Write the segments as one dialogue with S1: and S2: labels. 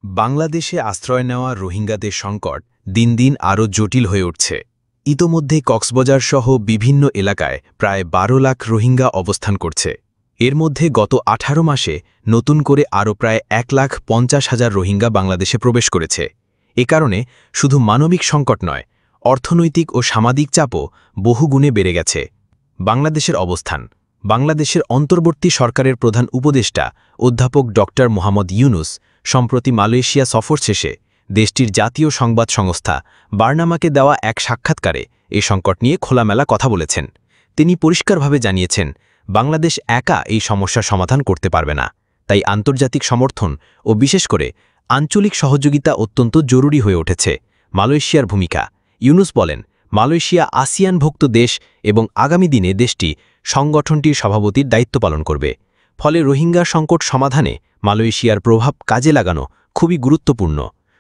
S1: বাংলাদেশে আশ্রয় নেওয়া রোহিঙ্গাদের সংকট দিন দিন আরও জটিল হয়ে উঠছে। ইতোমধ্যে কক্সবাজার সহ বিভিন্ন এলাকায় প্রায় ১২ লাখ রোহিঙ্গা অবস্থান করছে। এর মধ্যে গত ১৮ মাসে নতুন করে আরও প্রায় ১,৫০,০০০ রোহিঙ্গা বাংলাদেশে প্রবেশ করেছে। এ কারণে শুধু মানবিক সংকট নয়, অর্থনৈতিক ও সামাজিক চাপও বহুগুণে বেড়ে গেছে। বাংলাদেশের অবস্থান। বাংলাদেশের অন্তর্বর্তী সরকারের প্রধান উপদেষ্টা অধ্যাপক ড. মোহাম্মদ ইউনুস সম্প্রতি মালয়েশিয়া সফর শেষে দেশটির জাতীয় সংবাদ সংস্থা বার্নামাকে দেওয়া এক সাক্ষাৎকারে এই সংকট নিয়ে খোলামেলা কথা বলেছেন। তিনি পরিষ্কারভাবে জানিয়েছেন, বাংলাদেশ একা এই সমস্যার সমাধান করতে পারবে না, তাই আন্তর্জাতিক সমর্থন ও বিশেষ করে আঞ্চলিক সহযোগিতা অত্যন্ত জরুরি হয়ে উঠেছে। মালয়েশিয়ার ভূমিকা। ইউনুস বলেন, মালয়েশিয়া আসিয়ানভুক্ত দেশ এবং আগামী দিনে দেশটি সংগঠনটির সভাপতির দায়িত্ব পালন করবে। ফলে রোহিঙ্গা সংকট সমাধানে মালয়েশিয়ার প্রভাব কাজে লাগানো খুবই গুরুত্বপূর্ণ।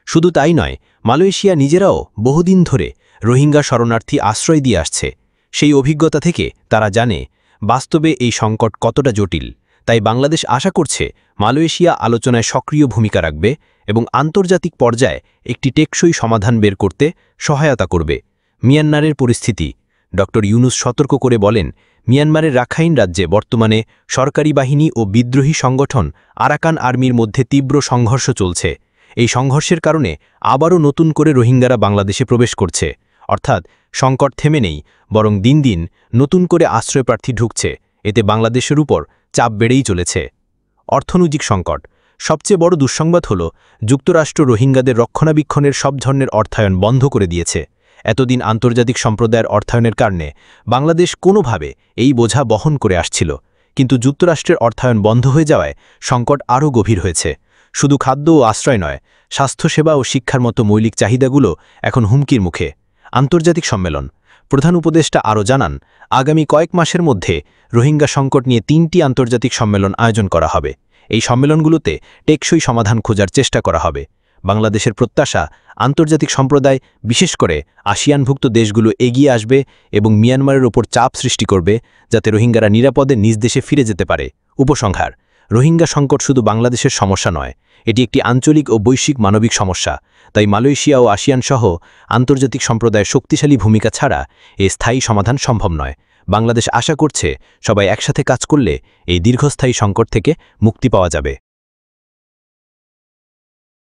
S1: শুধু তাই নয়, মালয়েশিয়া নিজেরাও বহুদিন ধরে রোহিঙ্গা শরণার্থী আশ্রয় দিয়ে আসছে। সেই অভিজ্ঞতা থেকে তারা জানে বাস্তবে এই সংকট কতটা জটিল। তাই বাংলাদেশ আশা করছে মালয়েশিয়া আলোচনায় সক্রিয় ভূমিকা রাখবে এবং আন্তর্জাতিক পর্যায়ে একটি টেকসই সমাধান বের করতে সহায়তা করবে। মিয়ানমারের পরিস্থিতি। ড. ইউনুস সতর্ক করে বলেন, মিয়ানমারের রাখাইন রাজ্যে বর্তমানে সরকারি বাহিনী ও বিদ্রোহী সংগঠন আরাকান আর্মির মধ্যে তীব্র সংঘর্ষ চলছে। এই সংঘর্ষের কারণে আবারও নতুন করে রোহিঙ্গারা বাংলাদেশে প্রবেশ করছে। অর্থাৎ সংকট থেমে নেই, বরং দিন দিন নতুন করে আশ্রয়প্রার্থী ঢুকছে। এতে বাংলাদেশের উপর চাপ বেড়েই চলেছে। অর্থনৈতিক সংকট। সবচেয়ে বড় দুঃসংবাদ হল, যুক্তরাষ্ট্র রোহিঙ্গাদের রক্ষণাবেক্ষণের সব ধরনের অর্থায়ন বন্ধ করে দিয়েছে। এতদিন আন্তর্জাতিক সম্প্রদায়ের অর্থায়নের কারণে বাংলাদেশ কোনোভাবে এই বোঝা বহন করে আসছিল, কিন্তু যুক্তরাষ্ট্রের অর্থায়ন বন্ধ হয়ে যাওয়ায় সংকট আরও গভীর হয়েছে। শুধু খাদ্য ও আশ্রয় নয়, স্বাস্থ্যসেবা ও শিক্ষার মতো মৌলিক চাহিদাগুলো এখন হুমকির মুখে। আন্তর্জাতিক সম্মেলন। প্রধান উপদেষ্টা আরও জানান, আগামী কয়েক মাসের মধ্যে রোহিঙ্গা সংকট নিয়ে ৩টি আন্তর্জাতিক সম্মেলন আয়োজন করা হবে। এই সম্মেলনগুলোতে টেকসই সমাধান খোঁজার চেষ্টা করা হবে। বাংলাদেশের প্রত্যাশা, আন্তর্জাতিক সম্প্রদায়, বিশেষ করে আসিয়ানভুক্ত দেশগুলো এগিয়ে আসবে এবং মিয়ানমারের ওপর চাপ সৃষ্টি করবে, যাতে রোহিঙ্গারা নিরাপদে নিজ দেশে ফিরে যেতে পারে। উপসংহার। রোহিঙ্গা সংকট শুধু বাংলাদেশের সমস্যা নয়, এটি একটি আঞ্চলিক ও বৈশ্বিক মানবিক সমস্যা। তাই মালয়েশিয়া ও আসিয়ান সহ আন্তর্জাতিক সম্প্রদায়ের শক্তিশালী ভূমিকা ছাড়া এর স্থায়ী সমাধান সম্ভব নয়। বাংলাদেশ আশা করছে সবাই একসাথে কাজ করলে এই দীর্ঘস্থায়ী সংকট থেকে মুক্তি পাওয়া যাবে।